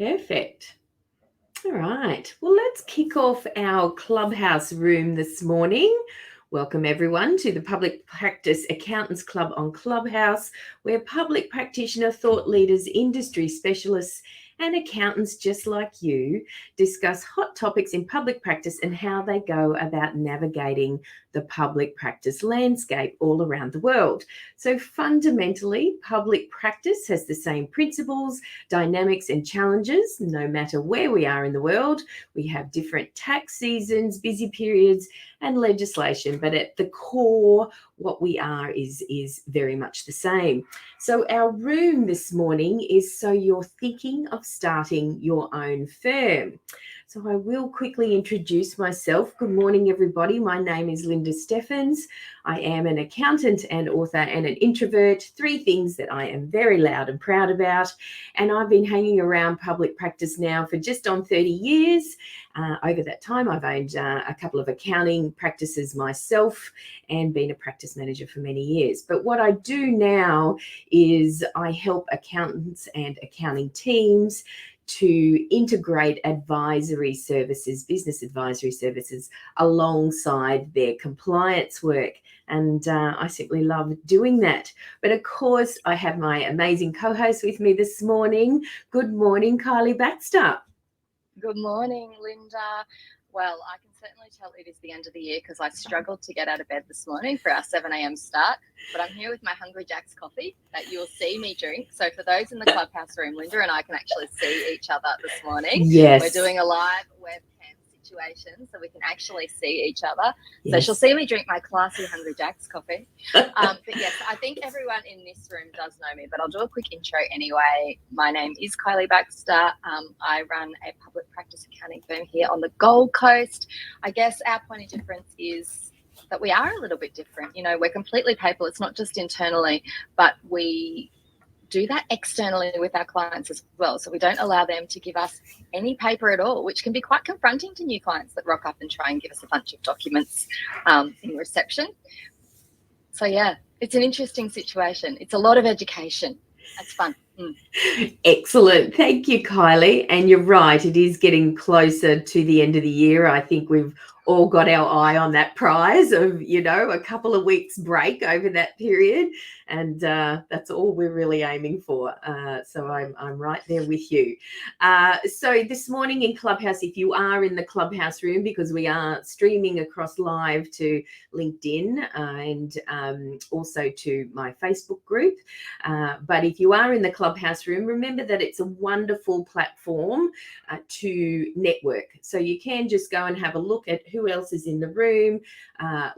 Perfect. All right. Well, let's kick off our Clubhouse room this morning. Welcome, everyone, to the Public Practice Accountants Club on Clubhouse, where public practitioner, thought leaders, industry specialists, and accountants just like you discuss hot topics in public practice and how they go about navigating the public practice landscape all around the world. So fundamentally, public practice has the same principles, dynamics, and challenges no matter where we are in the world. We have different tax seasons, busy periods, and legislation, but at the core, what we are is very much the same. So our room this morning is so you're thinking of starting your own firm. So I will quickly introduce myself. Good morning, everybody. My name is Lynda Steffens. I am an accountant and author and an introvert, 3 things that I am very loud and proud about. And I've been hanging around public practice now for just on 30 years. Over that time, I've owned a couple of accounting practices myself and been a practice manager for many years. But what I do now is I help accountants and accounting teams to integrate advisory services, business advisory services, alongside their compliance work. And I simply love doing that. But of course, I have my amazing co-host with me this morning. Good morning, Kyelie Baxter. Good morning, Lynda. Well, I can certainly tell it is the end of the year because I struggled to get out of bed this morning for our 7 a.m. start, but I'm here with my Hungry Jack's coffee that you'll see me drink. So for those in the Clubhouse room, Lynda and I can actually see each other this morning. Yes. We're doing a live webcam situation so we can actually see each other. Yes. So she'll see me drink my classy Hungry Jack's coffee. But yes, I think everyone in this room does know me, but I'll do a quick intro anyway. My name is Kyelie Baxter. I run a public practice accounting firm here on the Gold Coast. I guess our point of difference is that we are a little bit different. You know, we're completely paperless, not just internally, but we do that externally with our clients as well. So we don't allow them to give us any paper at all, which can be quite confronting to new clients that rock up and try and give us a bunch of documents in reception. So yeah, it's an interesting situation. It's a lot of education. It's fun. Excellent. Thank you, Kyelie. And you're right, it is getting closer to the end of the year. I think we've all got our eye on that prize of, a couple of weeks break over that period. And that's all we're really aiming for. So I'm right there with you. So this morning in Clubhouse, if you are in the Clubhouse room, because we are streaming across live to LinkedIn and also to my Facebook group. But if you are in the Clubhouse room, remember that it's a wonderful platform to network. So you can just go and have a look at who else is in the room,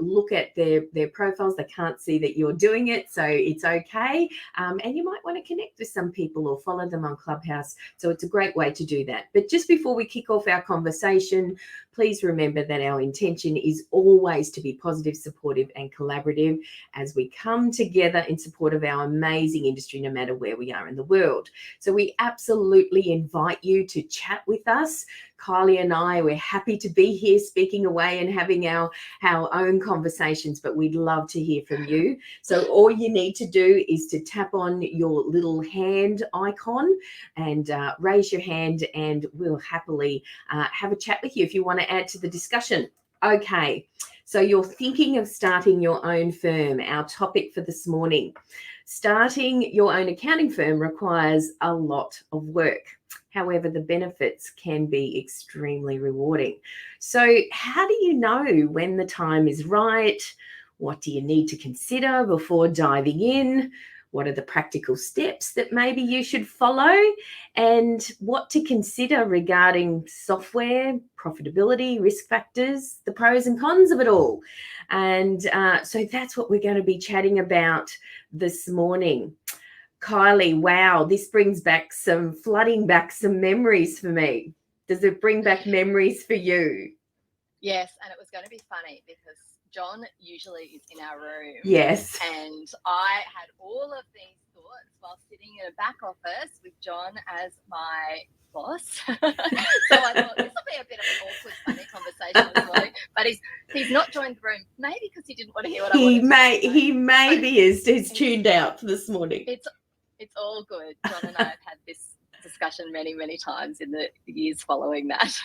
look at their profiles. They can't see that you're doing it, so it's okay. And you might want to connect with some people or follow them on Clubhouse. So it's a great way to do that. But just before we kick off our conversation, please remember that our intention is always to be positive, supportive, and collaborative as we come together in support of our amazing industry, no matter where we are in the world. So we absolutely invite you to chat with us. Kyelie and I, we're happy to be here speaking away and having our own conversations, but we'd love to hear from you. So all you need to do is to tap on your little hand icon and raise your hand, and we'll happily have a chat with you if you want to add to the discussion. Okay, so you're thinking of starting your own firm, our topic for this morning. Starting your own accounting firm requires a lot of work. However, the benefits can be extremely rewarding. So how do you know when the time is right? What do you need to consider before diving in? What are the practical steps that maybe you should follow? And what to consider regarding software, profitability, risk factors, the pros and cons of it all. And so that's what we're going to be chatting about this morning. Kyelie, wow, this brings back flooding back some memories for me. Does it bring back memories for you? Yes, and it was going to be funny because John usually is in our room. Yes. And I had all of these thoughts while sitting in a back office with John as my boss. So I thought this will be a bit of an awkward, funny conversation this morning. But he's not joined the room, maybe because he didn't want to hear what I wanted to say. He maybe is. He's tuned out this morning. It's all good. John and I have had this discussion many times in the years following that.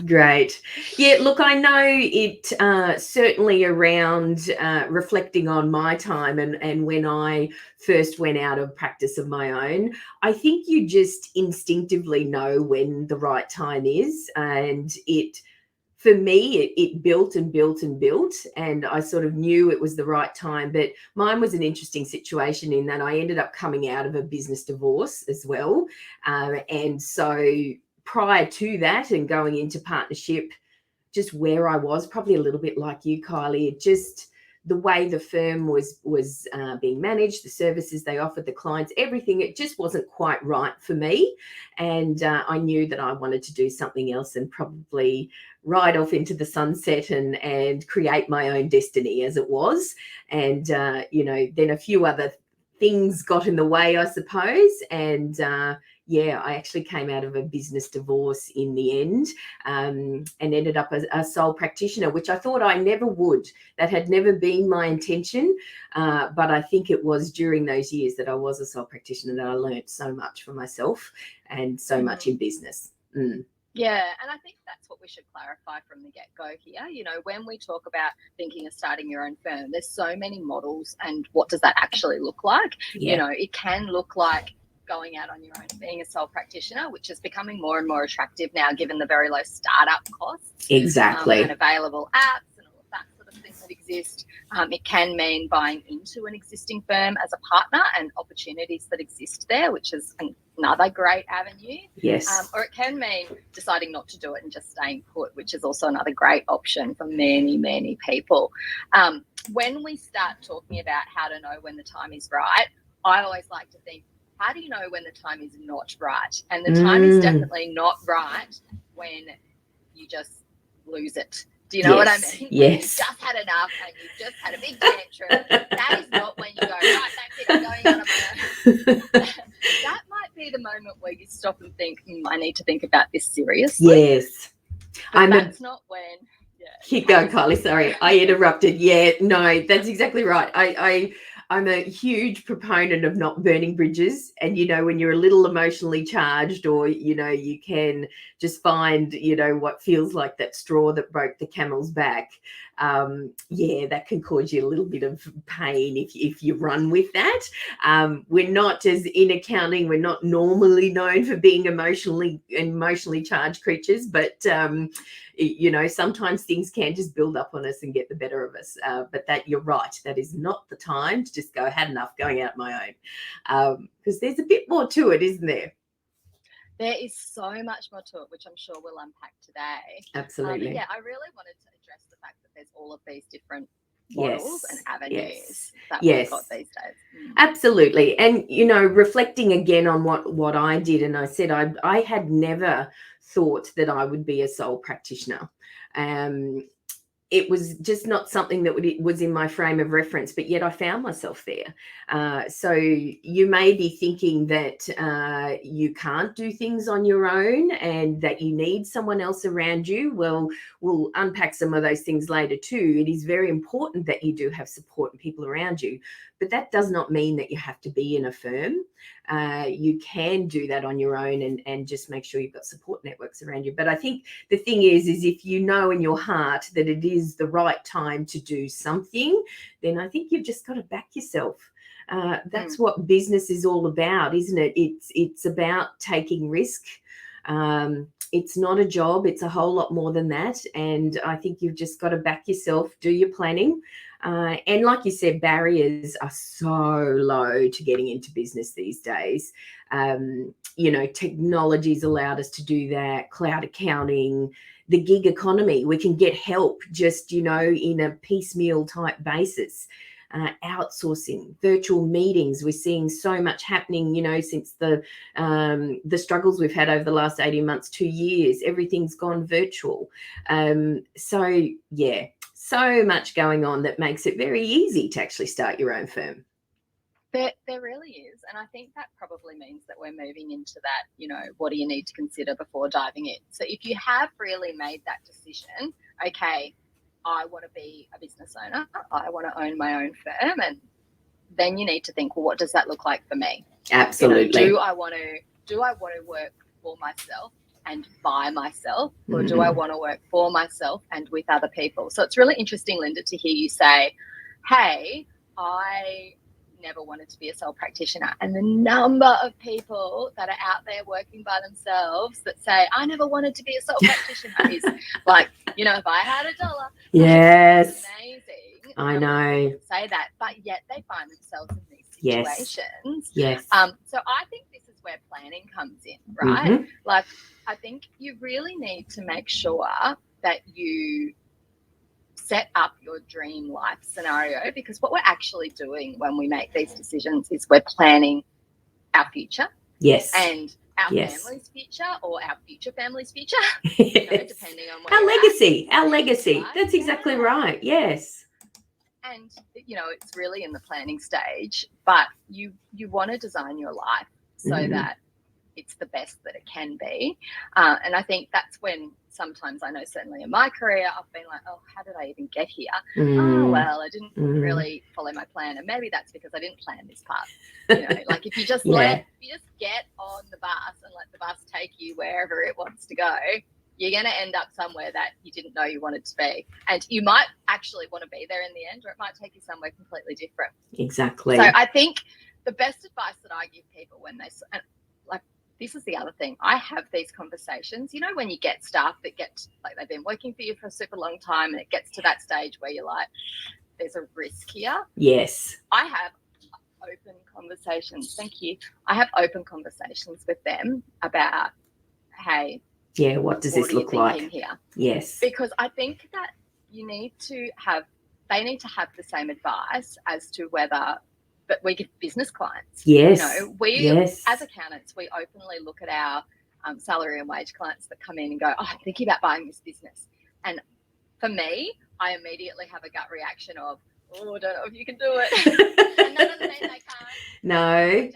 Great. Yeah, look, I know it certainly around reflecting on my time and when I first went out of practice of my own, I think you just instinctively know when the right time is. And for me, it built and built and built, and I sort of knew it was the right time. But mine was an interesting situation in that I ended up coming out of a business divorce as well. And so prior to that and going into partnership, just where I was, probably a little bit like you, Kyelie, it just the way the firm was being managed, the services they offered, the clients, everything, it just wasn't quite right for me. And I knew that I wanted to do something else and probably ride off into the sunset and create my own destiny as it was. And, then a few other things got in the way, I suppose. And, I actually came out of a business divorce in the end, and ended up as a sole practitioner, which I thought I never would. That had never been my intention. But I think it was during those years that I was a sole practitioner that I learned so much for myself and so much in business. Yeah, and I think that's what we should clarify from the get-go here. When we talk about thinking of starting your own firm, there's so many models, and what does that actually look like? Yeah. It can look like going out on your own, being a sole practitioner, which is becoming more and more attractive now given the very low startup costs. Exactly. And available apps and all of that sort of thing that exist. It can mean buying into an existing firm as a partner and opportunities that exist there, which is another great avenue. Yes. Or it can mean deciding not to do it and just staying put, which is also another great option for many people. When we start talking about how to know when the time is right, I always like to think, how do you know when the time is not right? And the time is definitely not right when you just lose it. Do you know what I mean? Yes. When you've just had enough and you've just had a big tantrum. That is not when you go, right, that's it, I'm going out on my own. That might be the moment where you stop and think, I need to think about this seriously. Yes. But that's not when. Yeah, keep going, Kyelie. Sorry, I interrupted. Yeah, no, that's exactly right. I'm a huge proponent of not burning bridges. And, when you're a little emotionally charged or, you can just find, what feels like that straw that broke the camel's back. That can cause you a little bit of pain if you run with that. We're not, as in accounting, we're not normally known for being emotionally charged creatures, but sometimes things can just build up on us and get the better of us. But that, you're right, that is not the time to just go, had enough, going out my own. Because there's a bit more to it, isn't there? There is so much more to it, which I'm sure we'll unpack today. Absolutely. I really wanted to address the fact that there's all of these different models and avenues that we've got these days. Absolutely. And, reflecting again on what I did, and I said I had never thought that I would be a sole practitioner. It was just not something that was in my frame of reference, but yet I found myself there. So you may be thinking that you can't do things on your own and that you need someone else around you. Well, we'll unpack some of those things later too. It is very important that you do have support and people around you, but that does not mean that you have to be in a firm. You can do that on your own and just make sure you've got support networks around you. But I think the thing is if you know in your heart that it is the right time to do something, then I think you've just got to back yourself. That's what business is all about, isn't it? It's about taking risk. It's not a job. It's a whole lot more than that. And I think you've just got to back yourself, do your planning. And like you said, barriers are so low to getting into business these days. Technology's allowed us to do that, cloud accounting, the gig economy. We can get help just, in a piecemeal type basis. Outsourcing, virtual meetings. We're seeing so much happening, since the struggles we've had over the last 18 months, 2 years. Everything's gone virtual. So much going on that makes it very easy to actually start your own firm. There really is. And I think that probably means that we're moving into that, what do you need to consider before diving in? So if you have really made that decision, okay, I want to be a business owner, I want to own my own firm, and then you need to think, well, what does that look like for me? Absolutely. Do I want to do I want to work for myself and by myself, or do I want to work for myself and with other people? So it's really interesting, Lynda, to hear you say, hey, I never wanted to be a sole practitioner. And the number of people that are out there working by themselves that say, I never wanted to be a sole practitioner is like, you know, if I had $1, yes, amazing. I know. Say that, but yet they find themselves in these situations. Yes. So I think this is where planning comes in, right? Like, I think you really need to make sure that you set up your dream life scenario, because what we're actually doing when we make these decisions is we're planning our future. Yes. And our family's future, or our future family's future, you know, depending on where our legacy. at. Our legacy. Right? That's exactly right. Yes. And, you know, it's really in the planning stage, but you want to design your life so that it's the best that it can be. And I think that's when sometimes, I know certainly in my career, I've been like, oh, how did I even get here? Oh, well, I didn't really follow my plan. And maybe that's because I didn't plan this part. You know, like if you just if you just get on the bus and let the bus take you wherever it wants to go, you're going to end up somewhere that you didn't know you wanted to be. And you might actually want to be there in the end, or it might take you somewhere completely different. Exactly. So I think the best advice that I give people when they, like, this is the other thing, I have these conversations, you know, when you get staff that get, like, they've been working for you for a super long time and it gets to that stage where you're like, there's a risk here. Yes. I have open conversations. Thank you. I have open conversations with them about, hey, yeah, what does this look like here? Yes. Because I think that they need to have the same advice as to whether, but we give business clients. Yes. You know, we as accountants, we openly look at our salary and wage clients that come in and go, oh, I'm thinking about buying this business. And for me, I immediately have a gut reaction of, oh, I don't know if you can do it. And that doesn't mean they can't. No.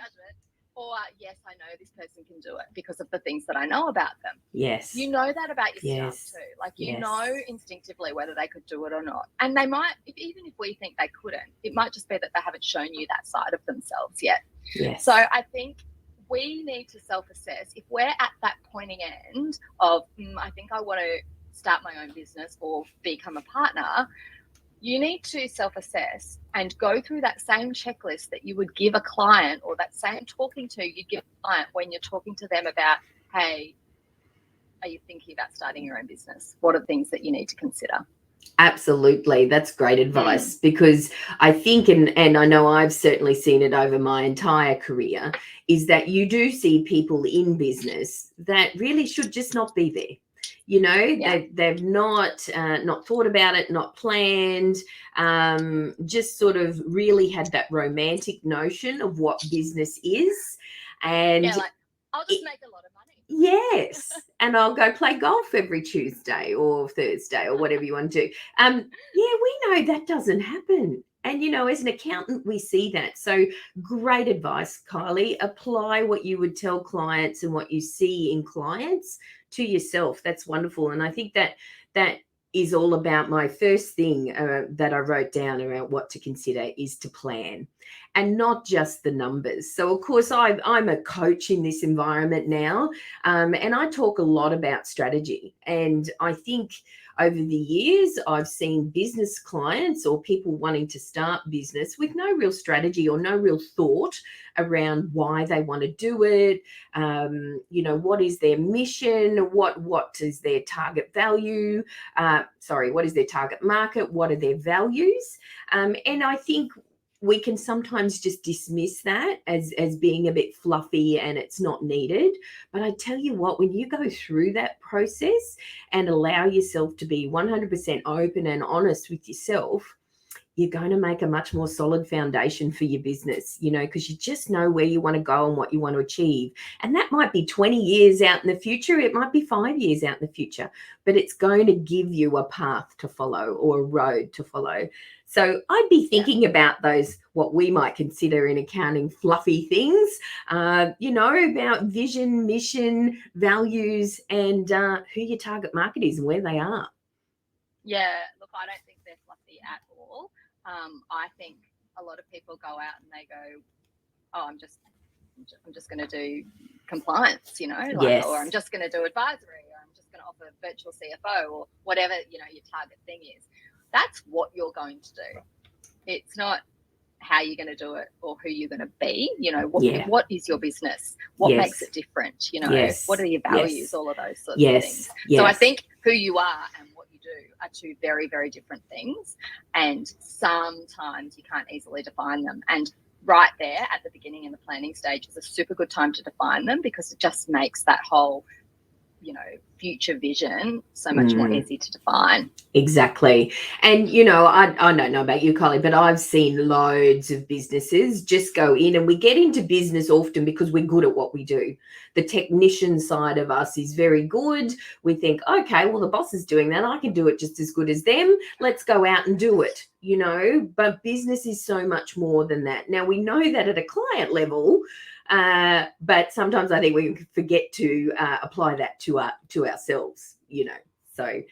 Or, yes, I know this person can do it because of the things that I know about them. Yes. You know that about your staff too. Like, you know instinctively whether they could do it or not. And they might, even if we think they couldn't, it might just be that they haven't shown you that side of themselves yet. Yes. So I think we need to self-assess. If we're at that pointing end of, I think I want to start my own business or become a partner, you need to self-assess and go through that same checklist that you would give a client, or that same talking to you'd give a client when you're talking to them about, hey, are you thinking about starting your own business? What are things that you need to consider? Absolutely. That's great advice, because I think, and I know I've certainly seen it over my entire career, is that you do see people in business that really should just not be there. You know, they've not thought about it, not planned, just sort of really had that romantic notion of what business is. And like, I'll just make a lot of money. Yes. And I'll go play golf every Tuesday or Thursday or whatever you want to do. We know that doesn't happen. And, you know, as an accountant, we see that. So great advice, Kyelie. Apply what you would tell clients and what you see in clients to yourself. That's wonderful. And I think that is all about my first thing that I wrote down around what to consider is to plan, and not just the numbers. So, of course, I'm a coach in this environment now, and I talk a lot about strategy. And I think over the years, I've seen business clients or people wanting to start business with no real strategy or no real thought around why they want to do it. You know, what is their mission? What is their target value? What is their target market? What are their values? And I think we can sometimes just dismiss that as being a bit fluffy and it's not needed. But I tell you what, when you go through that process and allow yourself to be 100% open and honest with yourself, you're going to make a much more solid foundation for your business, you know, because you just know where you want to go and what you want to achieve. And that might be 20 years out in the future. It might be 5 years out in the future, but it's going to give you a path to follow or a road to follow. So I'd be thinking about those, what we might consider in accounting, fluffy things, you know, about vision, mission, values, and who your target market is and where they are. Yeah, look, I don't think they're fluffy at all. I think a lot of people go out and they go, oh, I'm just I'm just going to do compliance, you know, like, Yes. or I'm just going to do advisory, or I'm just going to offer virtual CFO, or whatever, you know, your target thing is. That's what you're going to do. It's not how you're going to do it or who you're going to be. You know, what is your business? What makes it different? You know, what are your values? All of those sorts of things. So I think who you are and what you do are two very, very different things. And sometimes you can't easily define them. And right there at the beginning in the planning stage is a super good time to define them, because it just makes that whole, you know, future vision so much more easy to define. Exactly. And, you know, I don't know about you, Kyelie, but I've seen loads of businesses just go in, and we get into business often because we're good at what we do. The technician side of us is very good. We think, okay, well, the boss is doing that. I can do it just as good as them. Let's go out and do it, you know, but business is so much more than that. Now, we know that at a client level, but sometimes I think we forget to apply that to ourselves, you know. So,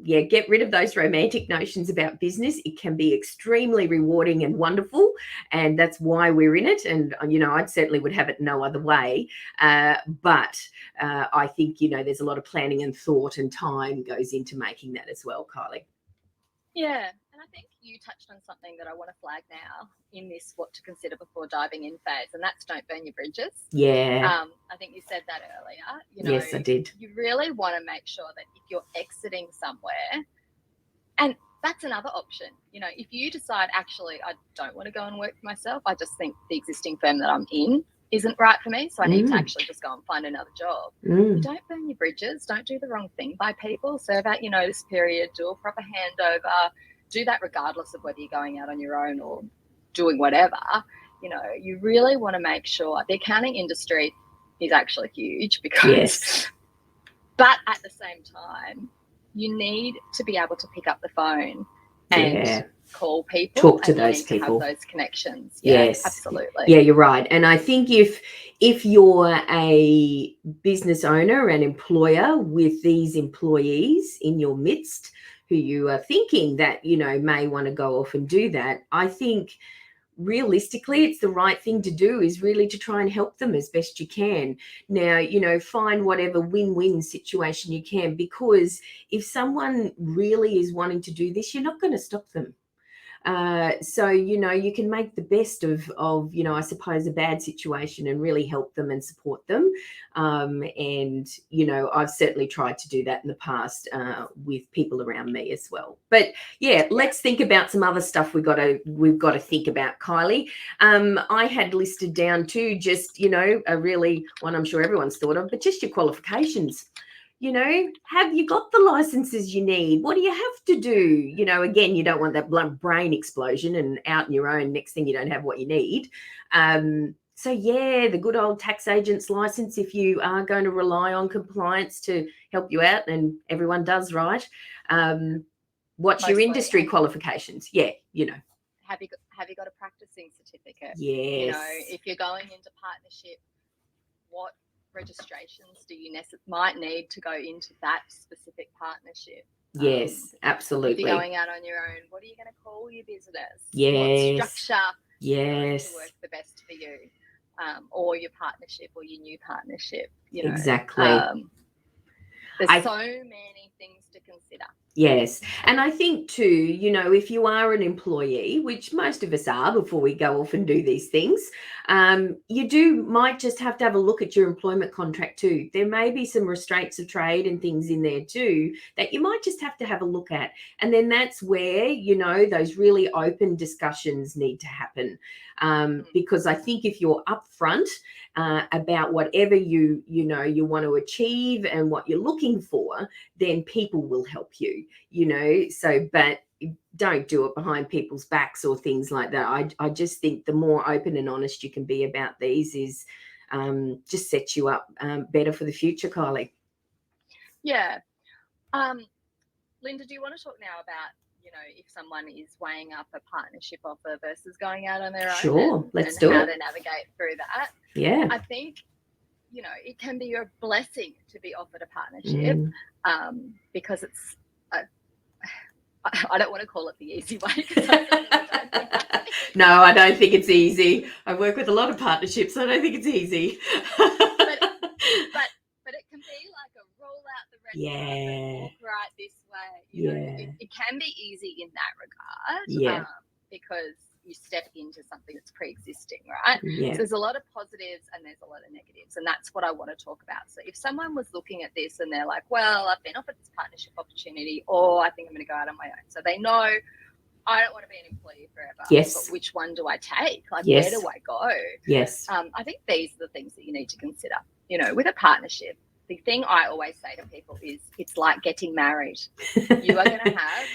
get rid of those romantic notions about business. It can be extremely rewarding and wonderful, and that's why we're in it. And, you know, I certainly would have it no other way. But I think, you know, there's a lot of planning and thought and time goes into making that as well, Kyelie. Yeah. And I think you touched on something that I want to flag now in this what to consider before diving in phase, and that's don't burn your bridges. Yeah. I think you said that earlier. You know, yes, I did. You really want to make sure that if you're exiting somewhere, and that's another option. You know, if you decide, actually, I don't want to go and work for myself, I just think the existing firm that I'm in isn't right for me, so I need to actually just go and find another job. You don't burn your bridges. Don't do the wrong thing by people. Serve out your notice period. Do a proper handover. Do that regardless of whether you're going out on your own or doing whatever. You know, you really want to make sure. The accounting industry is actually huge because, but at the same time, you need to be able to pick up the phone and call people, talk to and those you need people, to have those connections. Yes, absolutely. Yeah, you're right. And I think if you're a business owner and employer with these employees in your midst who you are thinking that, you know, may want to go off and do that, I think realistically it's the right thing to do is really to try and help them as best you can. Now, you know, find whatever win-win situation you can, because if someone really is wanting to do this, you're not going to stop them. So, you know, you can make the best of, you know, I suppose a bad situation and really help them and support them. And, you know, I've certainly tried to do that in the past with people around me as well. But let's think about some other stuff we've got to think about, Kyelie. I had listed down too, just, you know, a really one I'm sure everyone's thought of, but just your qualifications. You know, have you got the licenses you need? What do you have to do? You know, again, you don't want that blunt brain explosion and out on your own, next thing you don't have what you need. So, the good old tax agent's license, if you are going to rely on compliance to help you out, and everyone does, right? What's your industry qualifications? Yeah, you know. Have you got a practicing certificate? Yes. You know, if you're going into partnership, what registrations do you might need to go into that specific partnership? Yes, absolutely. If you're going out on your own, what are you going to call your business? Yes. What structure is to work the best for you, or your partnership or your new partnership? You know, exactly. There's so many things to consider. Yes. And I think too, you know, if you are an employee, which most of us are before we go off and do these things, you might just have to have a look at your employment contract too. There may be some restraints of trade and things in there too that you might just have to have a look at. And then that's where, you know, those really open discussions need to happen. Because I think if you're upfront about whatever you want to achieve and what you're looking for, then people will help you, you know. So, but don't do it behind people's backs or things like that. I just think the more open and honest you can be about these is just sets you up better for the future, Kyelie. Yeah. Lynda, do you want to talk now about, you know, if someone is weighing up a partnership offer versus going out on their own? Sure, let's do it. How to navigate through that. Yeah. I think, you know, it can be a blessing to be offered a partnership because it's I don't want to call it the easy way. 'Cause I don't think that's No, I don't think it's easy. I work with a lot of partnerships. So I don't think it's easy. but it can be like a roll out the red carpet, walk right this way. You know, it can be easy in that regard, because you step into something that's pre-existing, right? So there's a lot of positives and there's a lot of negatives, and that's what I want to talk about. So if someone was looking at this and they're like, well, I've been offered this partnership opportunity, or I think I'm going to go out on my own. So they know I don't want to be an employee forever. Yes. But which one do I take? Like, where do I go? Yes. I think these are the things that you need to consider. You know, with a partnership, the thing I always say to people is it's like getting married. You are going to have,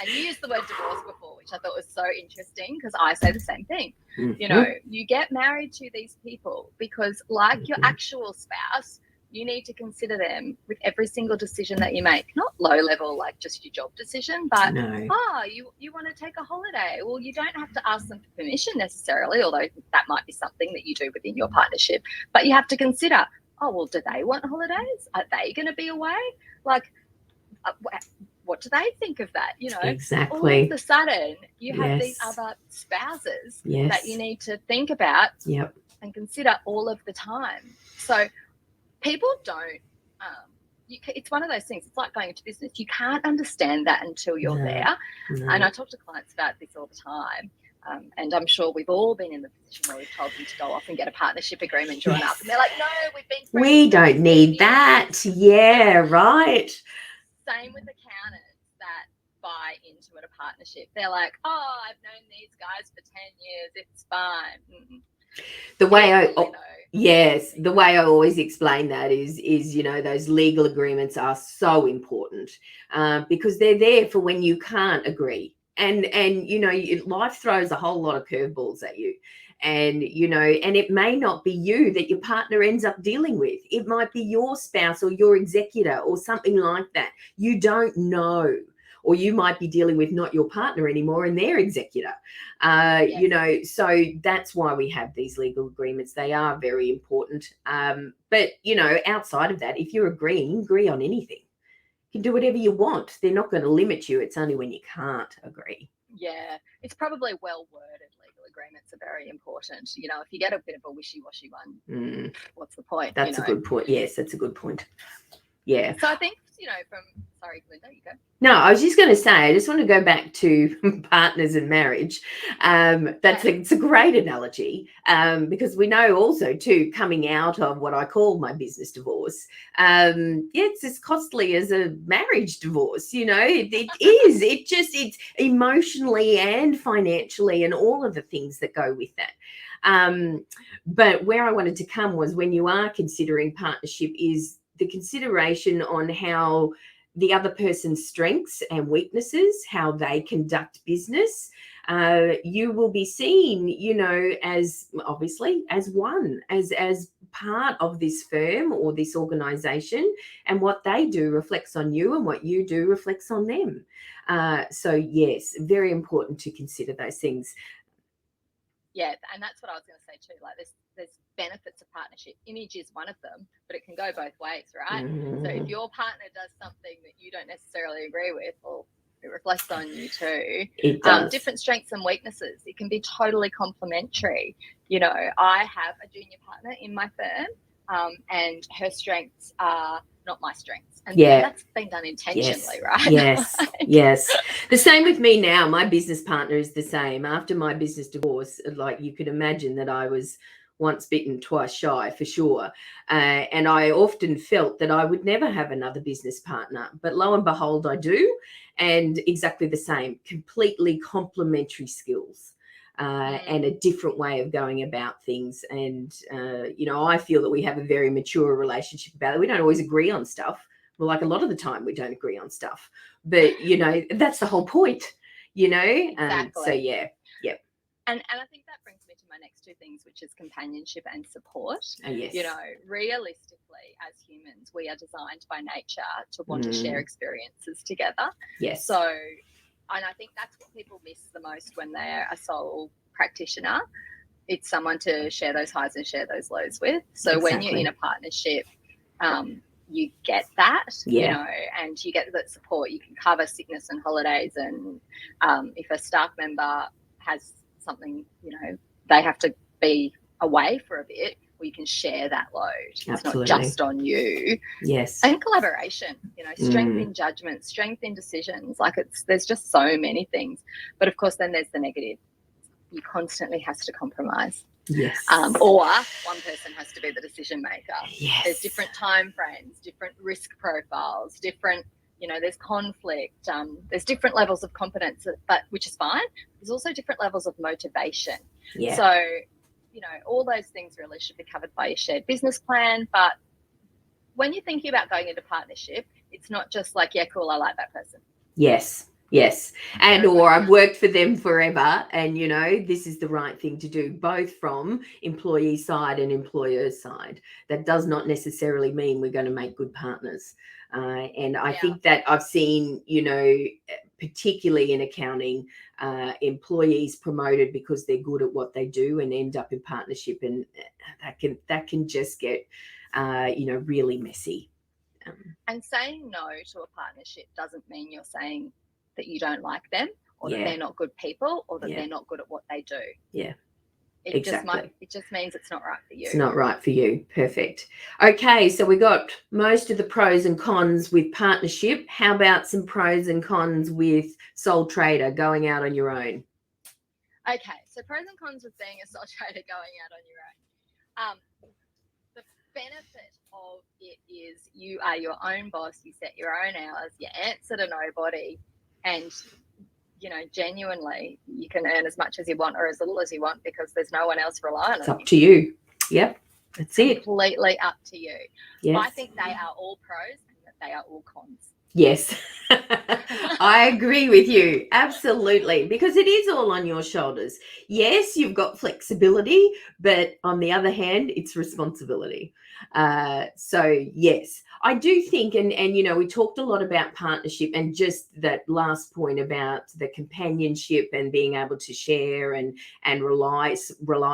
and you used the word divorce before, which I thought was so interesting because I say the same thing. Mm-hmm. You know, you get married to these people because, like your actual spouse, you need to consider them with every single decision that you make. Not low level, like just your job decision, but you want to take a holiday. Well, you don't have to ask them for permission necessarily, although that might be something that you do within your partnership. But you have to consider, oh, well, do they want holidays? Are they going to be away? Like, what do they think of that? You know, exactly. All of a sudden, you have these other spouses that you need to think about and consider all of the time. So people don't, it's one of those things. It's like going into business. You can't understand that until you're there. No. And I talk to clients about this all the time. And I'm sure we've all been in the position where we've told them to go off and get a partnership agreement drawn up. And they're like, no, we've been friends. We don't need that. Yeah, right. Same with accountants that buy into a partnership. They're like, oh, I've known these guys for 10 years. It's fine. Mm-hmm. The way I always explain that is you know, those legal agreements are so important because they're there for when you can't agree. And you know, life throws a whole lot of curveballs at you. And, you know, and it may not be you that your partner ends up dealing with. It might be your spouse or your executor or something like that. You don't know. Or you might be dealing with not your partner anymore and their executor. You know, so that's why we have these legal agreements. They are very important. But, you know, outside of that, if you're agreeing, agree on anything. You can do whatever you want. They're not going to limit you. It's only when you can't agree. Yeah, it's probably well worded. Legal agreements are very important. You know, if you get a bit of a wishy-washy one, what's the point? That's a good point. Yes, that's a good point. Yeah. So I think, you know, sorry, Lynda, you go. No, I was just going to say, I just want to go back to partners and marriage. It's a great analogy because we know also too, coming out of what I call my business divorce, it's as costly as a marriage divorce. You know, it is. It's emotionally and financially and all of the things that go with that. But where I wanted to come was when you are considering partnership is the consideration on how the other person's strengths and weaknesses, how they conduct business. You will be seen, you know, as obviously as one, as part of this firm or this organization, and what they do reflects on you and what you do reflects on them. So yes, very important to consider those things. Yeah, and that's what I was going to say too. Like there's benefits of partnership. Image is one of them, but it can go both ways, right? So if your partner does something that you don't necessarily agree with, well, it reflects on you too. It does. Different strengths and weaknesses. It can be totally complementary. You know, I have a junior partner in my firm, and her strengths are not my strengths. And that's been done intentionally, right? Yes, yes. The same with me now. My business partner is the same. After my business divorce, like you could imagine that I was once bitten, twice shy for sure. And I often felt that I would never have another business partner. But lo and behold, I do. And exactly the same, completely complementary skills. And a different way of going about things. And, you know, I feel that we have a very mature relationship about it. We don't always agree on stuff. Well, like a lot of the time we don't agree on stuff. But, you know, that's the whole point, you know. Exactly. So, yeah. And I think that brings me to my next two things, which is companionship and support. Oh, yes. You know, realistically, as humans, we are designed by nature to want to share experiences together. Yes. So, and I think that's what people miss the most when they're a sole practitioner. It's someone to share those highs and share those lows with. So when you're in a partnership, you get that, Yeah. you know, and you get that support. You can cover sickness and holidays, and if a staff member has something, you know, they have to be away for a bit, we can share that load. It's Absolutely. not just on you. Yes. And collaboration, you know, strength in judgment, strength in decisions. Like there's just so many things. But of course, then there's the negative. You constantly has to compromise. Yes. Or one person has to be the decision maker. Yes. There's different time frames, different risk profiles, different, you know, there's conflict. There's different levels of competence, but which is fine. There's also different levels of motivation. Yeah. So, you know, all those things really should be covered by your shared business plan. But when you're thinking about going into partnership, it's not just like, yeah, cool, I like that person. Yes. Yes. And or I've worked for them forever, and, you know, this is the right thing to do, both from employee side and employer side. That does not necessarily mean we're going to make good partners. And I think that I've seen, you know, particularly in accounting, employees promoted because they're good at what they do and end up in partnership, and that can just get, you know, really messy. And saying no to a partnership doesn't mean you're saying that you don't like them, or that they're not good people, or that they're not good at what they do. Yeah. It just means it's not right for you. It's not right for you. Perfect. Okay, so we got most of the pros and cons with partnership. How about some pros and cons with sole trader, going out on your own? Okay, so pros and cons with being a sole trader going out on your own. The benefit of it is you are your own boss, you set your own hours, you answer to nobody, and, you know, genuinely you can earn as much as you want or as little as you want, because there's no one else relying on you. It's up to you. Yep, that's it. Completely up to you. Yes. I think they are all pros and that they are all cons. Yes, I agree with you. Absolutely. Because it is all on your shoulders. Yes, you've got flexibility, but on the other hand, it's responsibility. So yes, I do think, and you know, we talked a lot about partnership, and just that last point about the companionship and being able to share and rely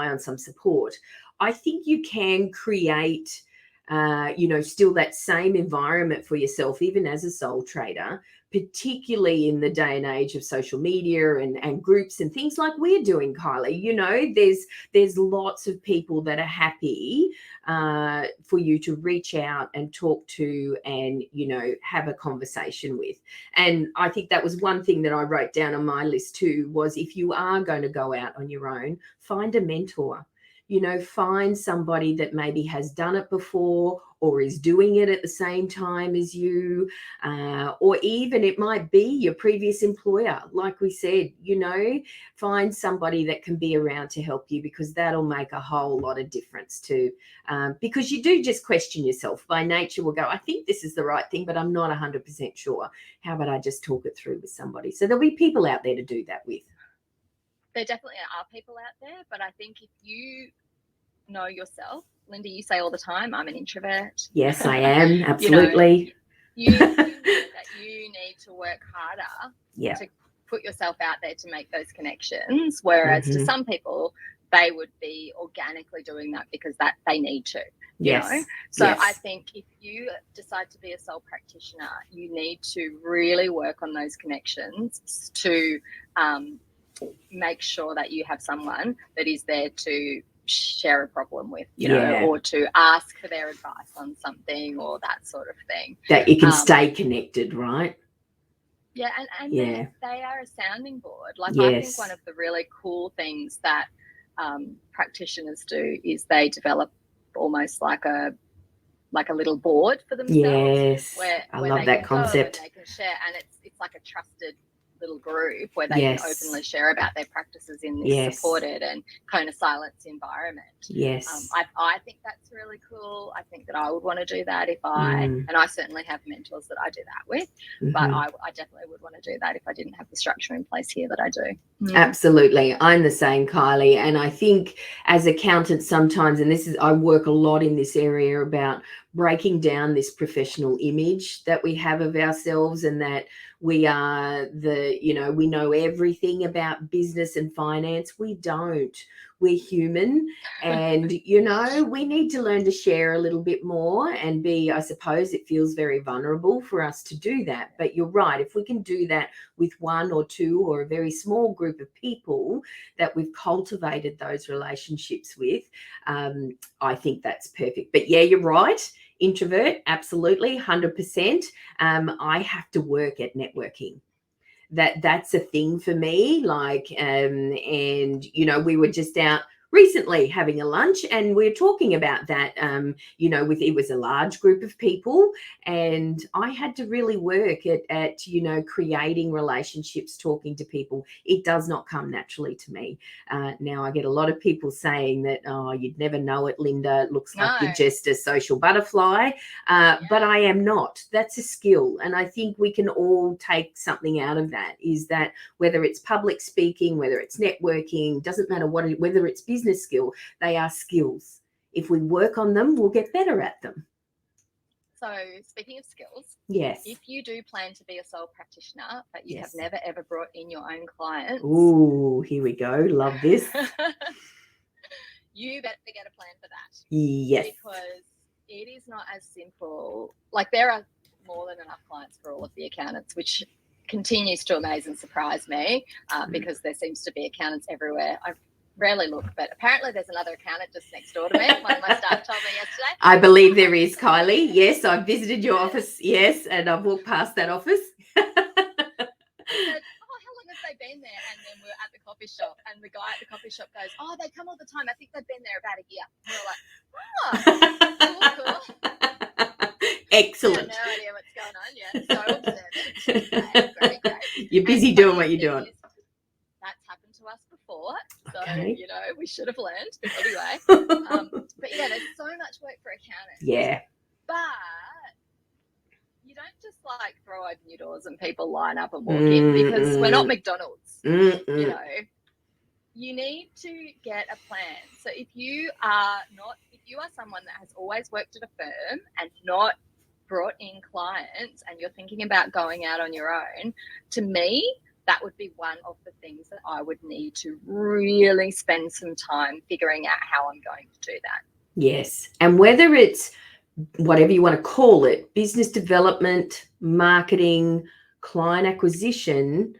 on some support. I think you can create, you know, still that same environment for yourself, even as a sole trader, particularly in the day and age of social media and groups and things like we're doing, Kyelie. You know, there's lots of people that are happy for you to reach out and talk to and, you know, have a conversation with. And I think that was one thing that I wrote down on my list too, was if you are going to go out on your own, find a mentor. You know, find somebody that maybe has done it before or is doing it at the same time as you, or even it might be your previous employer. Like we said, you know, find somebody that can be around to help you, because that'll make a whole lot of difference too. Because you do just question yourself. By nature, will go, I think this is the right thing, but I'm not 100% sure. How about I just talk it through with somebody? So there'll be people out there to do that with. There definitely are people out there, but I think if you know yourself, Lynda, you say all the time, I'm an introvert. Yes, I am. Absolutely. You know that you need to work harder to put yourself out there to make those connections. Whereas to some people, they would be organically doing that because that they need to. You know? So I think if you decide to be a sole practitioner, you need to really work on those connections to make sure that you have someone that is there to share a problem with, you know, or to ask for their advice on something or that sort of thing. That you can stay connected, right? Yeah, and they are a sounding board. Like I think one of the really cool things that practitioners do is they develop almost like a little board for themselves. Yes, where I love that concept. They can share, and it's like a trusted little group where they can openly share about their practices in this supported and kind of silence environment. Yes. I think that's really cool. I think that I would want to do that if and I certainly have mentors that I do that with, but I definitely would want to do that if I didn't have the structure in place here that I do. Absolutely. I'm the same, Kyelie. And I think as accountants sometimes, and I work a lot in this area about breaking down this professional image that we have of ourselves, and that we are we know everything about business and finance. We don't. we're human, and, you know, we need to learn to share a little bit more and be, I suppose it feels very vulnerable for us to do that. But you're right. If we can do that with one or two or a very small group of people that we've cultivated those relationships with, I think that's perfect. But yeah, you're right. Introvert, absolutely, 100%. I have to work at networking. That's a thing for me. Like, and you know, we were just out recently having a lunch, and we are talking about that. You know, with it was a large group of people, and I had to really work at you know, creating relationships, talking to people. It does not come naturally to me. Now I get a lot of people saying that, oh, you'd never know it, Lynda. It looks like you're just a social butterfly. But I am not. That's a skill. And I think we can all take something out of that, is that whether it's public speaking, whether it's networking, doesn't matter whether it's business skill, they are skills. If we work on them, we'll get better at them. So speaking of skills, yes, if you do plan to be a sole practitioner, but you have never ever brought in your own clients. Ooh, here we go. Love this. You better get a plan for that. Yes. Because it is not as simple. Like, there are more than enough clients for all of the accountants, which continues to amaze and surprise me, because there seems to be accountants everywhere. I rarely look, but apparently there's another accountant just next door to me. One of my staff told me yesterday. I believe there is, Kyelie. Yes, I've visited your office. Yes, and I've walked past that office. I said, oh, how long have they been there? And then we're at the coffee shop, and the guy at the coffee shop goes, oh, they come all the time. I think they've been there about a year. And we're like, oh, cool. Excellent. I have no idea what's going on yet. So observant. Great. You're busy doing what you're doing. That's happened to us before. So, okay. you know, we should have learned. Anyway. But yeah, there's so much work for accountants. Yeah. But you don't just like throw open your doors and people line up and walk in, because we're not McDonald's. You know, you need to get a plan. So if you are someone that has always worked at a firm and not brought in clients, and you're thinking about going out on your own, to me, that would be one of the things that I would need to really spend some time figuring out how I'm going to do that. Yes. And whether it's whatever you want to call it, business development, marketing, client acquisition,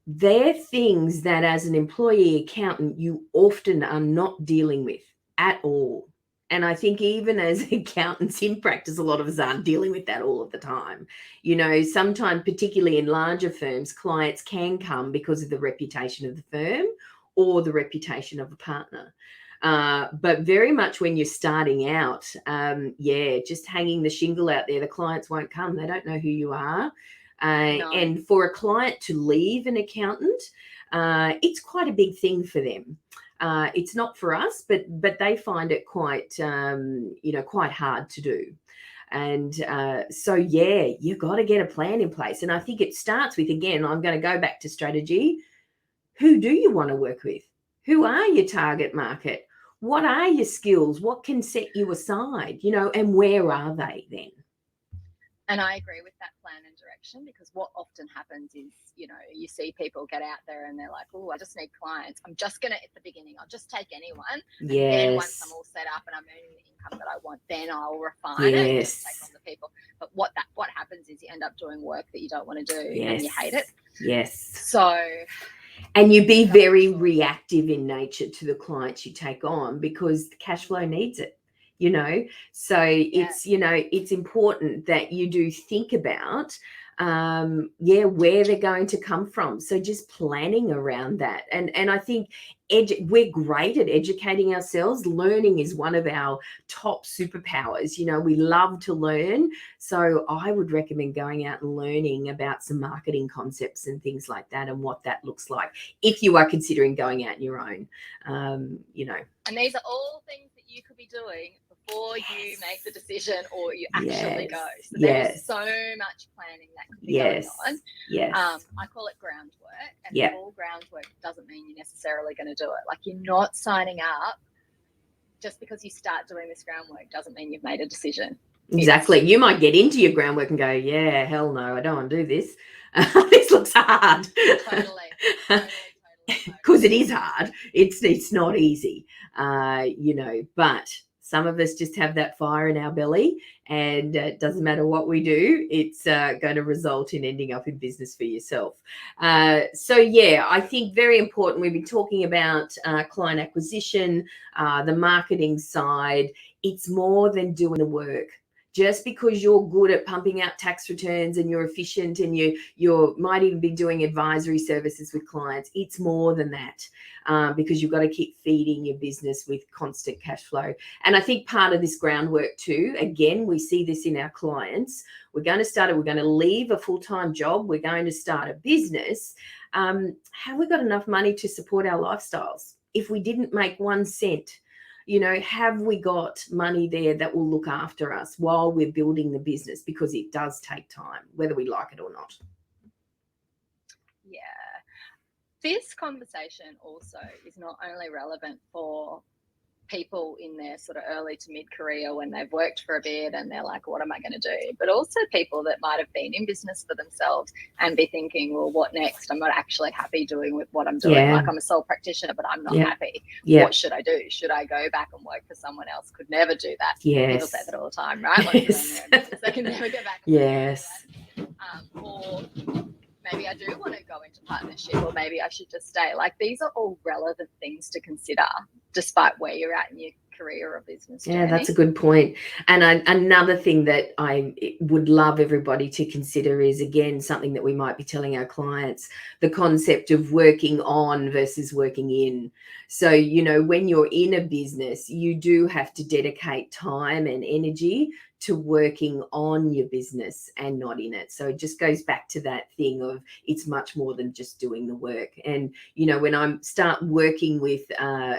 they're things that as an employee accountant, you often are not dealing with at all. And I think even as accountants in practice, a lot of us aren't dealing with that all of the time. You know, sometimes, particularly in larger firms, clients can come because of the reputation of the firm or the reputation of a partner. But very much when you're starting out, just hanging the shingle out there, the clients won't come. They don't know who you are. No. And for a client to leave an accountant, it's quite a big thing for them. It's not for us, but they find it quite, quite hard to do. And so, yeah, you've got to get a plan in place. And I think it starts with, again, I'm going to go back to strategy. Who do you want to work with? Who are your target market? What are your skills? What can set you aside, you know, and where are they then? And I agree with that plan and direction, because what often happens is, you know, you see people get out there and they're like, oh, I just need clients. I'm just going to, at the beginning, I'll just take anyone. And then once I'm all set up and I'm earning the income that I want, then I'll refine it and take on the people. But what happens is you end up doing work that you don't want to do and you hate it. Yes. So... And you be very reactive in nature to the clients you take on, because the cash flow needs it, you know. So it's, you know, it's important that you do think about, where they're going to come from. So just planning around that. And I think we're great at educating ourselves. Learning is one of our top superpowers. You know, we love to learn. So I would recommend going out and learning about some marketing concepts and things like that, and what that looks like if you are considering going out on your own, you know. And these are all things that you could be doing before you make the decision or you actually go. So there's so much planning that could be going on. Yes. I call it groundwork. And all groundwork doesn't mean you're necessarily going to do it. Like, you're not signing up just because you start doing this groundwork doesn't mean you've made a decision. Exactly. You might get into your groundwork and go, yeah, hell no, I don't want to do this. This looks hard. Totally. because it is hard. It's not easy, but some of us just have that fire in our belly, and it doesn't matter what we do, it's going to result in ending up in business for yourself. I think very important. We've been talking about client acquisition, the marketing side. It's more than doing the work. Just because you're good at pumping out tax returns and you're efficient and you might even be doing advisory services with clients, it's more than that, because you've got to keep feeding your business with constant cash flow. And I think part of this groundwork too, again, we see this in our clients. We're going to leave a full-time job. We're going to start a business. Have we got enough money to support our lifestyles? If we didn't make 1 cent, have we got money there that will look after us while we're building the business? Because it does take time, whether we like it or not. Yeah. This conversation also is not only relevant for people in their sort of early to mid-career when they've worked for a bit and they're like, what am I going to do? But also people that might have been in business for themselves and be thinking, well, what next? I'm not actually happy doing with what I'm doing. Yeah. Like, I'm a sole practitioner, but I'm not happy. Yeah. What should I do? Should I go back and work for someone else? Could never do that. Yes. People say that all the time, right? Once they're in their own business, they can never go back. Yes. Or maybe I do want to go into partnership, or maybe I should just stay. Like, these are all relevant things to consider, despite where you're at in your career or business journey. Yeah, that's a good point. And another thing that I would love everybody to consider is, again, something that we might be telling our clients, the concept of working on versus working in. So, when you're in a business, you do have to dedicate time and energy to working on your business and not in it. So it just goes back to that thing of, it's much more than just doing the work. And, when I start working with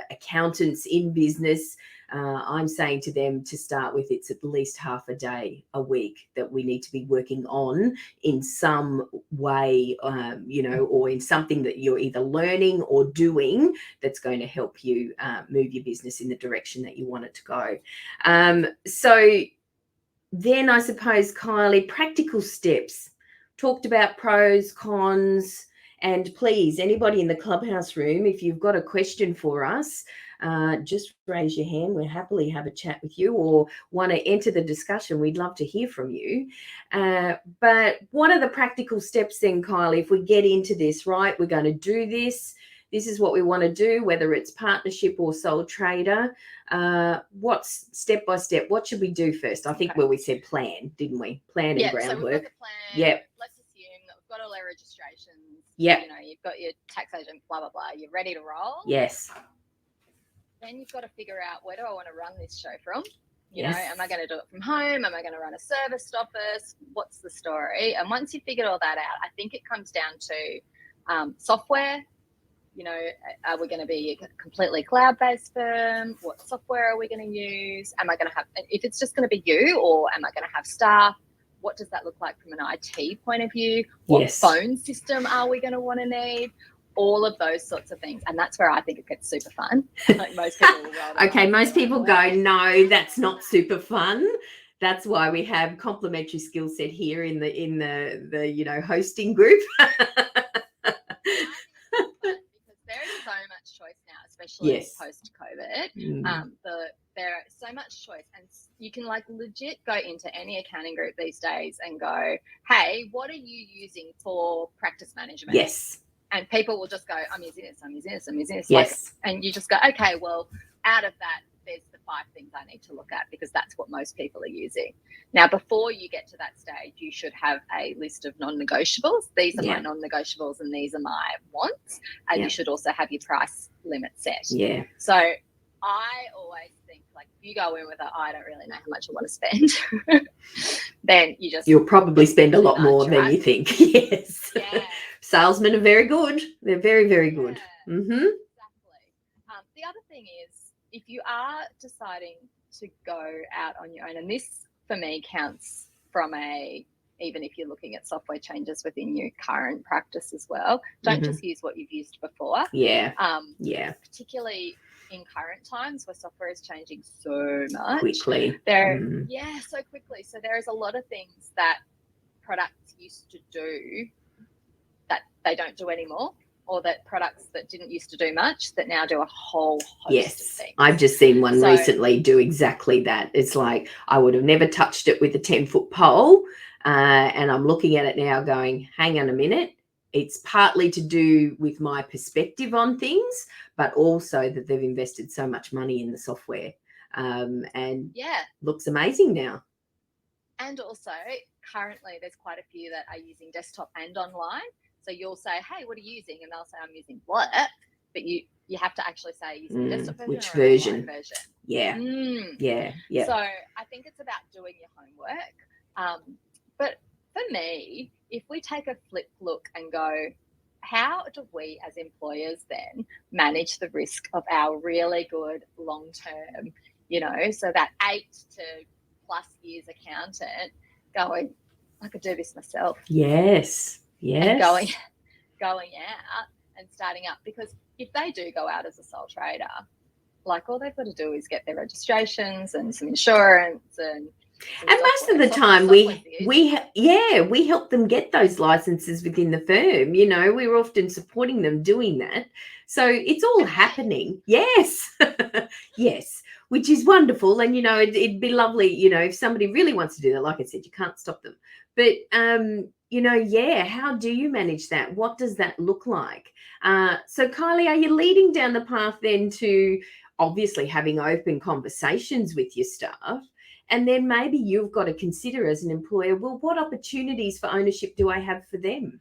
accountants in business, I'm saying to them to start with, it's at least half a day a week that we need to be working on in some way, or in something that you're either learning or doing that's going to help you move your business in the direction that you want it to go. Then I suppose, Kyelie, practical steps. Talked about pros, cons, and please, anybody in the Clubhouse room, if you've got a question for us, just raise your hand. We'll happily have a chat with you, or want to enter the discussion. We'd love to hear from you. But what are the practical steps then, Kyelie, if we get into this, right? We're going to do this. This is what we want to do, whether it's partnership or sole trader. What's step by step? What should we do first? I think we said plan, didn't we? Plan and groundwork. So we've got the plan. Yep. Let's assume that we've got all our registrations. Yep. You've got your tax agent, blah, blah, blah. You're ready to roll. Yes. Then you've got to figure out, where do I want to run this show from? Yes. Am I going to do it from home? Am I going to run a serviced office? What's the story? And once you figured all that out, I think it comes down to software. Are we going to be a completely cloud-based firm? What software are we going to use? Am I going to have, if it's just going to be you, or am I going to have staff? What does that look like from an IT point of view? What phone system are we going to want to need? All of those sorts of things. And that's where I think it gets super fun. Like, most people will roll okay, most people go, no, that's not super fun. That's why we have complementary skill set here in the hosting group. There is so much choice now, especially post-COVID. There is so much choice, and you can legit go into any accounting group these days and go, hey, what are you using for practice management? Yes. And people will just go, I'm using this. Yes. And you just go, okay, well, out of that, there's the 5 things I need to look at, because that's what most people are using. Now, before you get to that stage, you should have a list of non-negotiables. These are my non-negotiables and these are my wants. And you should also have your price limit set. Yeah. So I always think, if you go in with I don't really know how much I want to spend, then you'll probably spend a lot more than you think. Yes. Yeah. Salesmen are very good. They're very, very good. Yeah, mm-hmm. Exactly. The other thing is, if you are deciding to go out on your own, and this for me counts from even if you're looking at software changes within your current practice as well, don't just use what you've used before. Yeah. Particularly in current times where software is changing so much quickly. So quickly. So there is a lot of things that products used to do that they don't do anymore, or that products that didn't used to do much that now do a whole host of Yes, things. I've just seen one recently do exactly that. It's like I would have never touched it with a 10-foot pole, and I'm looking at it now going, hang on a minute. It's partly to do with my perspective on things, but also that they've invested so much money in the software, and looks amazing now. And also, currently, there's quite a few that are using desktop and online. So you'll say, hey, what are you using? And they'll say, I'm using what? But you have to actually say using desktop version which or version? online version. Yeah. So I think it's about doing your homework. But for me, if we take a flip look and go, how do we as employers then manage the risk of our really good long-term, so that 8 to plus years accountant going, I could do this myself. Yes. And going out and starting up, because if they do go out as a sole trader, like all they've got to do is get their registrations and some insurance and most of the time we help them get those licenses within the firm. We're often supporting them doing that, so it's all happening. Yes. Yes, which is wonderful. And it'd be lovely if somebody really wants to do that. Like I said, you can't stop them, but how do you manage that? What does that look like? So Kylie, are you leading down the path then to obviously having open conversations with your staff? And then maybe you've got to consider as an employer, well, what opportunities for ownership do I have for them?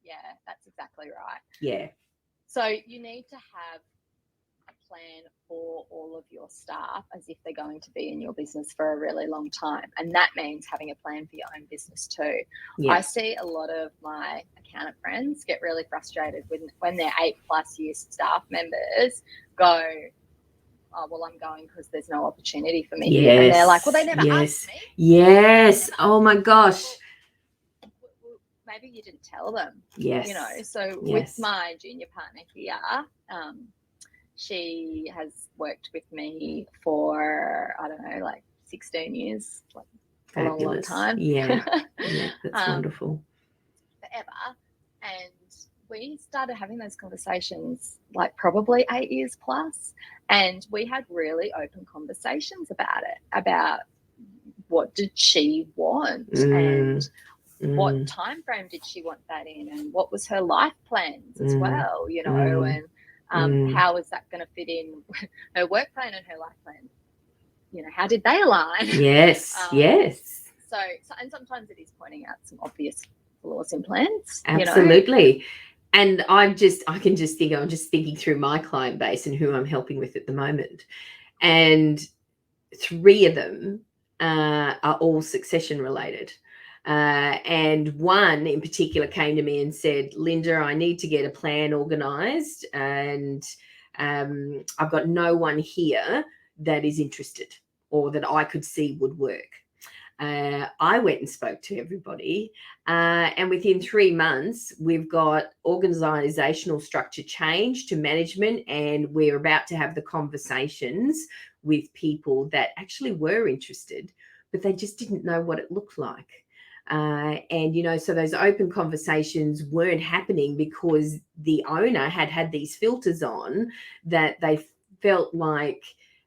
Yeah, that's exactly right. Yeah. So you need to have a plan for all of your staff as if they're going to be in your business for a really long time. And that means having a plan for your own business too. Yeah. I see a lot of my accountant friends get really frustrated when their 8+ year staff members go, oh, well, I'm going because there's no opportunity for me. Yes. And they're like, well, they never asked me. Yes. Oh, my gosh. Well, maybe you didn't tell them. Yes. So with my junior partner here, she has worked with me for, I don't know, like 16 years, like a long time. Yeah. Yeah, that's wonderful. Forever. And we started having those conversations like probably 8 years plus, and we had really open conversations about it, about what did she want and what time frame did she want that in, and what was her life plans as well, and how is that going to fit in her work plan and her life plan? How did they align? Yes. Yes. So and sometimes it is pointing out some obvious flaws in plans. Absolutely. And I'm just thinking through my client base and who I'm helping with at the moment. And 3 of them are all succession related. And one in particular came to me and said, Lynda, I need to get a plan organized, and I've got no one here that is interested or that I could see would work. I went and spoke to everybody, and within 3 months, we've got organizational structure change to management, and we're about to have the conversations with people that actually were interested, but they just didn't know what it looked like. So those open conversations weren't happening because the owner had these filters on that they felt like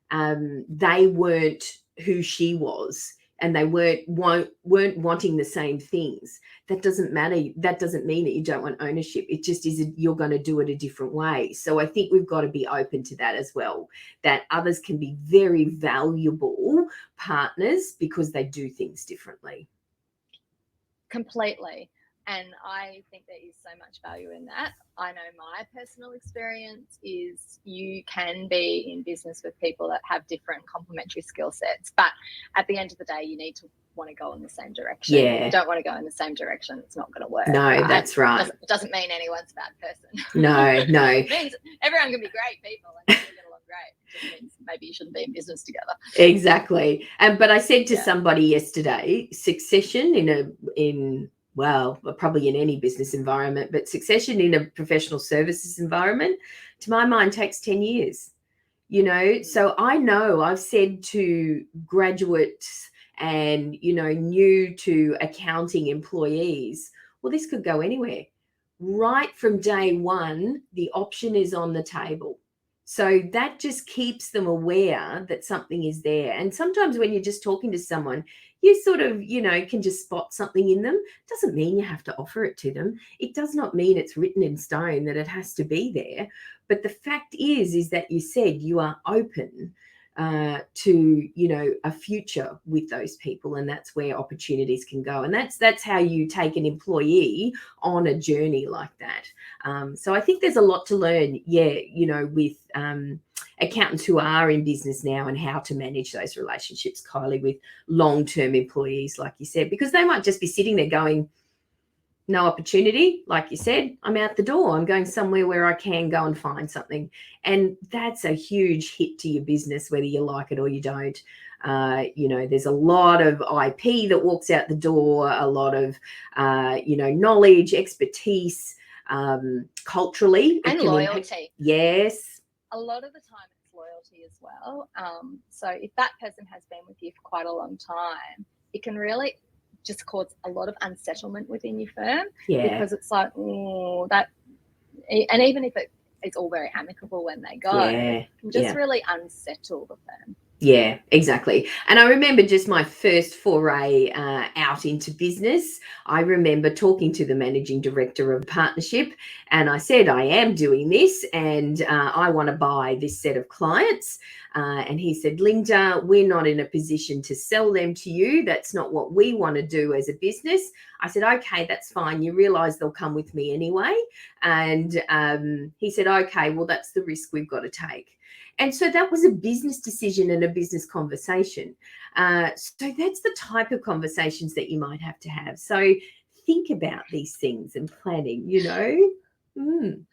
they weren't who she was, and they weren't wanting the same things. That doesn't matter. That doesn't mean that you don't want ownership. It just is you're going to do it a different way. So I think we've got to be open to that as well, that others can be very valuable partners because they do things differently. Completely. And I think there is so much value in that. I know my personal experience is you can be in business with people that have different complementary skill sets, but at the end of the day, you need to want to go in the same direction. Yeah. If you don't want to go in the same direction, it's not going to work. No, right? That's right. It doesn't mean anyone's a bad person. No. It means everyone can be great people and they get along great. It just means maybe you shouldn't be in business together. Exactly. But I said to somebody yesterday, succession probably in any business environment, but succession in a professional services environment, to my mind, takes 10 years. So I know I've said to graduates and, new to accounting employees, well, this could go anywhere. right from day one, the option is on the table. So that just keeps them aware that something is there. And sometimes when you're just talking to someone, you sort of, can just spot something in them. Doesn't mean you have to offer it to them. It does not mean it's written in stone that it has to be there. But the fact is that you said you are open to a future with those people, and that's where opportunities can go. And that's how you take an employee on a journey like that. So I think there's a lot to learn, with accountants who are in business now, and how to manage those relationships, Kyelie, with long-term employees, like you said, because they might just be sitting there going, no opportunity, like you said, I'm out the door. I'm going somewhere where I can go and find something. And that's a huge hit to your business, whether you like it or you don't. There's a lot of IP that walks out the door, a lot of, knowledge, expertise, culturally. And loyalty. Yes. A lot of the time it's loyalty as well. So if that person has been with you for quite a long time, it can really just cause a lot of unsettlement within your firm, because it's like, and even if it's all very amicable when they go, it can just really unsettle the firm. Yeah, exactly. And I remember just my first foray out into business. I remember talking to the managing director of a partnership, and I said, I am doing this, and I want to buy this set of clients. And he said, Lynda, we're not in a position to sell them to you. That's not what we want to do as a business. I said, okay, that's fine. You realize they'll come with me anyway. And he said, okay, well, that's the risk we've got to take. And so that was a business decision and a business conversation. So that's the type of conversations that you might have to have. So think about these things and planning,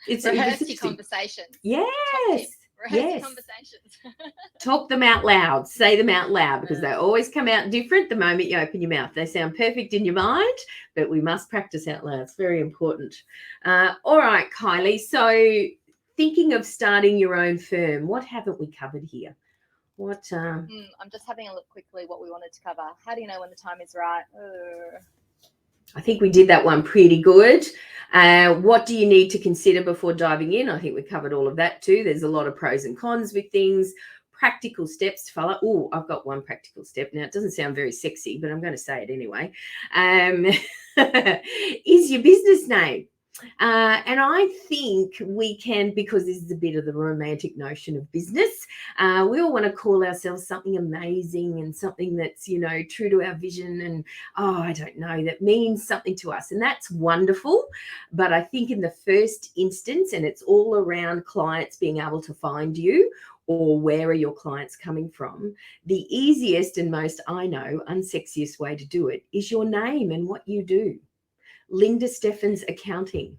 It's rehearse your conversations. Yes. Rehearse your conversations. Talk them out loud. Say them out loud, because they always come out different the moment you open your mouth. They sound perfect in your mind, but we must practice out loud. It's very important. All right, Kyelie. So thinking of starting your own firm, what haven't we covered here? I'm just having a look quickly what we wanted to cover. How do you know when the time is right? I think we did that one pretty good. What do you need to consider before diving in? I think we covered all of that too. There's a lot of pros and cons with things. Practical steps to follow. Oh, I've got one practical step. Now, it doesn't sound very sexy, but I'm going to say it anyway. Is your business name. And I think we can, because this is a bit of the romantic notion of business, we all want to call ourselves something amazing and something that's, true to our vision, and, I don't know, that means something to us. And that's wonderful. But I think in the first instance, and it's all around clients being able to find you, or where are your clients coming from, the easiest and most, unsexiest way to do it is your name and what you do. Lynda Steffens Accounting.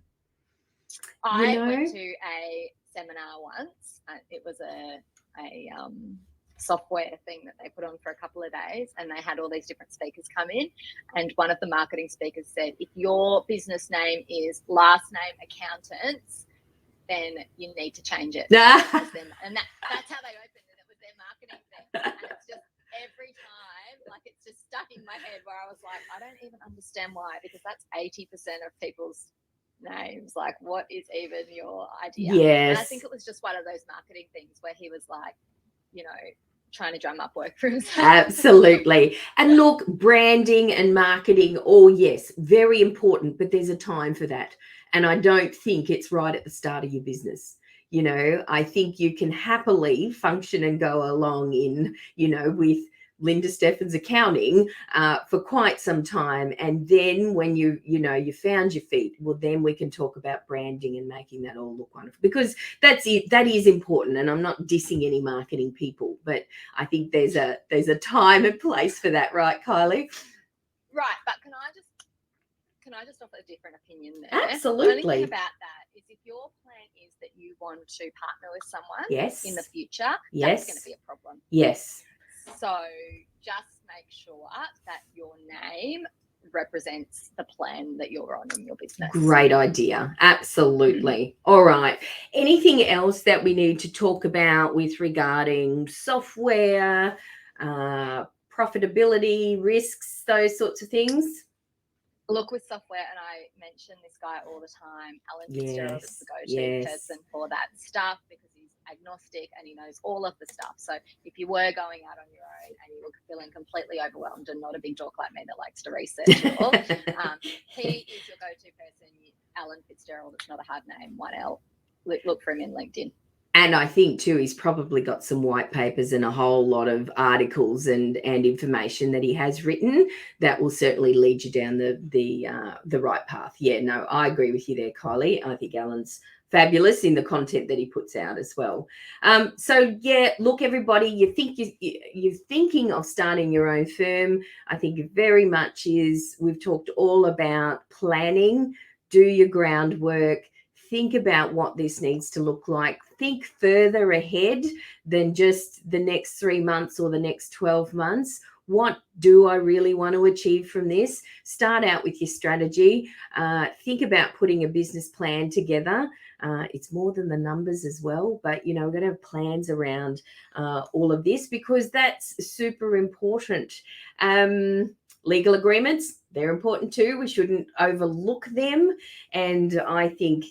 I went to a seminar once. It was a software thing that they put on for a couple of days, and they had all these different speakers come in. And one of the marketing speakers said, if your business name is last name accountants, then you need to change it. And that's how they opened it. It was their marketing thing. And it's just every time, like, it's just stuck in my head where I was like, I don't even understand why, because that's 80% of people's names. Like, what is even your idea? Yes. And I think it was just one of those marketing things where he was like, trying to drum up work for himself. Absolutely. And look, branding and marketing, yes, very important, but there's a time for that. And I don't think it's right at the start of your business. I think you can happily function and go along in, with Lynda Steffens Accounting for quite some time. And then when you found your feet, well, then we can talk about branding and making that all look wonderful, because that's it. That is important. And I'm not dissing any marketing people, but I think there's a time and place for that, right, Kyelie? Right. But can I just offer a different opinion there? Absolutely. The only thing about that is, if your plan is that you want to partner with someone in the future, that's going to be a problem. Yes. So just make sure that your name represents the plan that you're on in your business. Great idea. Absolutely. All right. Anything else that we need to talk about with regarding software, profitability, risks, those sorts of things? Look, with software, and I mention this guy all the time, Alan Fitzgerald is the go-to person for that stuff because he's agnostic and he knows all of the stuff. So if you were going out on your own and you were feeling completely overwhelmed and not a big dork like me that likes to research it all, he is your go-to person. Alan Fitzgerald, it's not a hard name, 1L. Look for him in LinkedIn. And I think too, he's probably got some white papers and a whole lot of articles and information that he has written that will certainly lead you down the right path. Yeah, no, I agree with you there, Kyelie. I think Alan's fabulous in the content that he puts out as well. So yeah, look, everybody, you're thinking of starting your own firm. I think it very much is. We've talked all about planning. Do your groundwork. Think about what this needs to look like. Think further ahead than just the next 3 months or the next 12 months. What do I really want to achieve from this? Start out with your strategy. Think about putting a business plan together. It's more than the numbers as well, but, we're going to have plans around all of this because that's super important. Legal agreements, they're important too. We shouldn't overlook them. And I think,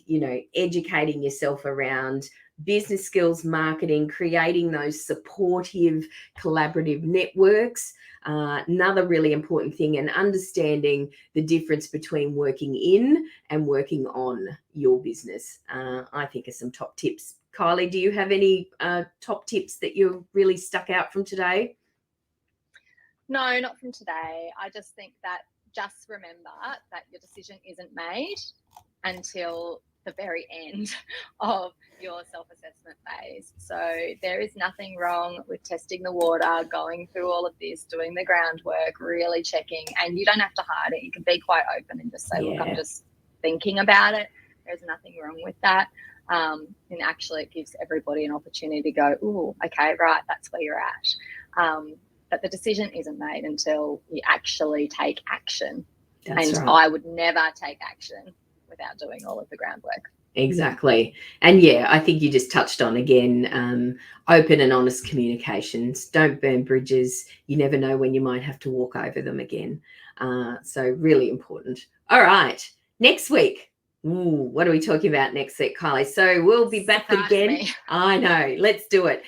educating yourself around business skills, marketing, creating those supportive, collaborative networks, another really important thing, and understanding the difference between working in and working on your business, I think are some top tips. Kyelie, do you have any top tips that you've really stuck out from today? No, not from today. I just think that just remember that your decision isn't made until the very end of your self-assessment phase. So there is nothing wrong with testing the water, going through all of this, doing the groundwork, really checking, and you don't have to hide it. You can be quite open and just say, look, I'm just thinking about it. There's nothing wrong with that. And actually it gives everybody an opportunity to go, ooh, okay, right, that's where you're at. But the decision isn't made until you actually take action. That's right. I would never take action without doing all of the groundwork. Exactly. And yeah, I think you just touched on again, open and honest communications. Don't burn bridges. You never know when you might have to walk over them again. So really important. All right. Next week. What are we talking about next week, Kyelie? So we'll be back again. I know. Let's do it.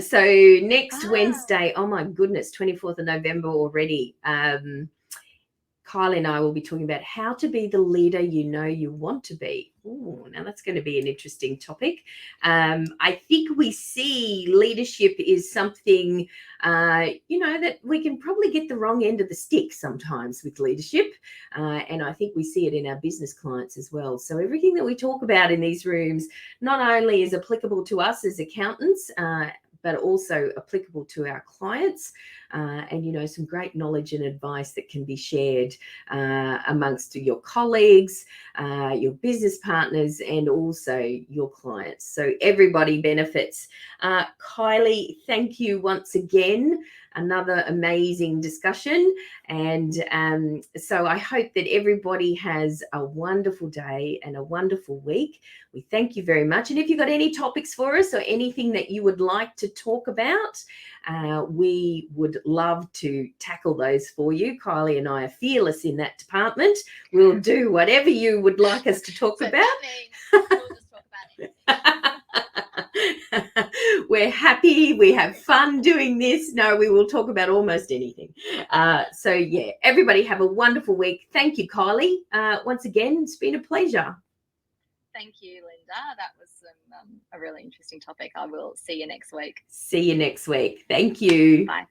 So next Wednesday, oh my goodness, 24th of November already. Kyelie and I will be talking about how to be the leader you want to be. Now that's going to be an interesting topic. I think we see leadership is something, that we can probably get the wrong end of the stick sometimes with leadership. And I think we see it in our business clients as well. So everything that we talk about in these rooms not only is applicable to us as accountants, but also applicable to our clients, and some great knowledge and advice that can be shared amongst your colleagues, your business partners, and also your clients. So everybody benefits. Kyelie, thank you once again. Another amazing discussion. And so I hope that everybody has a wonderful day and a wonderful week. We thank you very much. And if you've got any topics for us or anything that you would like to talk about, we would love to tackle those for you. Kyelie and I are fearless in that department. We'll do whatever you would like us to talk about. We'll just talk about it. We're happy. We have fun doing this. No, we will talk about almost anything. So yeah, everybody have a wonderful week. Thank you, Kyelie. Once again, it's been a pleasure. Thank you, Lynda. That was a really interesting topic. I will see you next week. See you next week. Thank you. Bye.